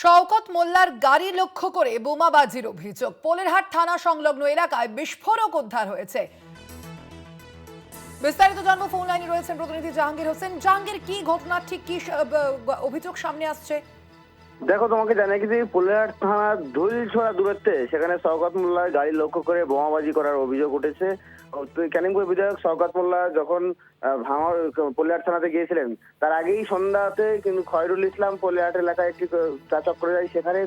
শওকত মোল্লার গাড়ি লক্ষ্য করে বোমাবাজির অভিযোগ। পোলেরহাট থানা সংলগ্ন এলাকায় বিস্ফোরক উদ্ধার হয়েছে। বিস্তারিত জানবো, ফোন লাইনে রয়েছেন প্রতিনিধি জাহাঙ্গীর হোসেন। জাহাঙ্গীর, কি ঘটনা, ঠিক কি অভিযোগ সামনে আসছে? দেখো, তোমাকে জানাই যে পোলেরহাট থানার ধুলছোড়া দূরত্বে সেখানে শওকত মোল্লার গাড়ি লক্ষ্য করে বোমাবাজি করার অভিযোগ উঠেছে। ক্যানিংপুর বিধায়ক শওকত মোল্লা যখন ভাঙড় পোলেরহাট থানাতে গিয়েছিলেন, তার আগেই সন্ধ্যাতে কিন্তু খয়রুল ইসলাম পোলেরহাট এলাকায় একটি চা চক্করে যায়। সেখানে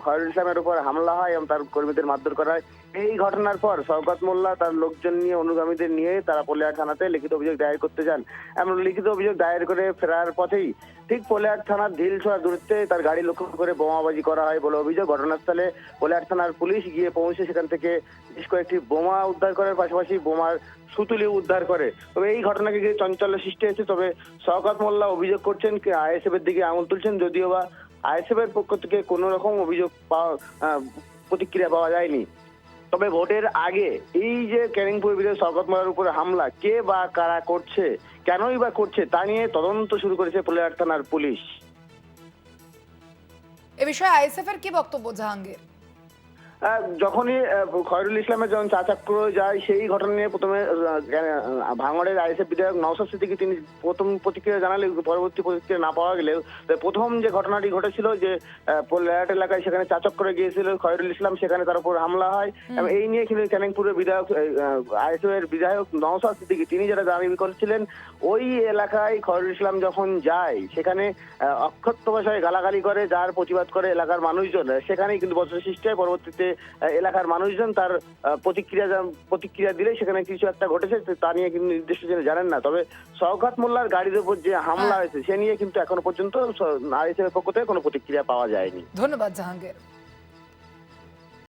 খয়রুল ইসলামের উপর হামলা হয় এবং তার কর্মীদের মারধর করা হয়। এই ঘটনার পর শওকত মোল্লা তার লোকজন নিয়ে, অনুগামীদের নিয়ে তারা পোলেরহাট থানাতে লিখিত অভিযোগ দায়ের করতে যান। এমন লিখিত অভিযোগ দায়ের করে ফেরার পথেই ঠিক পোলেরহাট থানার ঢিলছোড়া দূরত্বে তার গাড়ি লক্ষ্য করে বোমাবাজি করা হয় বলে অভিযোগ। ঘটনাস্থলে পোলেরহাট থানার পুলিশ গিয়ে পৌঁছে সেখান থেকে বেশ কয়েকটি বোমা উদ্ধার করার পাশাপাশি বোমার সুতুলি উদ্ধার করে। তবে এই ঘটনাকে ঘিরে চঞ্চল্য সৃষ্টি হয়েছে। তবে শওকত মোল্লা অভিযোগ করছেন, আইএসএফ এর দিকে আঙুল তুলছেন, যদিও বা আইএসএফ এর পক্ষ থেকে কোনো রকম অভিযোগ প্রতিক্রিয়া পাওয়া যায়নি। তবে ভোটের আগে এই যে ক্যানিংপুর বিধায়ক শওকত মোল্লার উপরে হামলা কে বা কারা করছে, কেনই বা করছে, তা নিয়ে তদন্ত শুরু করেছে পোলেরহাট থানার পুলিশ। এ বিষয়ে আইএসএফ এর কি বক্তব্য, জাহাঙ্গীর? যখনই খয়রুল ইসলামের যখন চা চক্র যায়, সেই ঘটনা নিয়ে প্রথমে ভাঙড়ের আইএসএফ বিধায়ক নওশাদ সিদ্দিকী তিনি প্রথম প্রতিক্রিয়া জানালে, পরবর্তী প্রতিক্রিয়া না পাওয়া গেলেও প্রথম যে ঘটনাটি ঘটেছিল যে পোলেরহাট এলাকায় সেখানে চা চক্রে গিয়েছিল খয়রুল ইসলাম, সেখানে তার উপর হামলা হয়। এবং এই নিয়ে কিন্তু ক্যানিংপুরের বিধায়ক আইএসএফ এর বিধায়ক নওশাদ সিদ্দিকী তিনি যেটা দাবি করছিলেন, ওই এলাকায় খয়রুল ইসলাম যখন যায় সেখানে অক্ষত ভাষায় গালাগালি করে, যার প্রতিবাদ করে এলাকার মানুষজন। সেখানেই কিন্তু বছর সৃষ্টি হয়। পরবর্তীতে এলাকার মানুষজন তার প্রতিক্রিয়া দিলে সেখানে কিছু একটা ঘটেছে, তা নিয়ে কিন্তু নির্দিষ্ট জানেন না। তবে শওকত মোল্লার গাড়ির উপর যে হামলা হয়েছে সে নিয়ে কিন্তু এখনো পর্যন্ত আইএসএফ এর পক্ষ থেকে কোনো প্রতিক্রিয়া পাওয়া যায়নি। ধন্যবাদ জাহাঙ্গীর।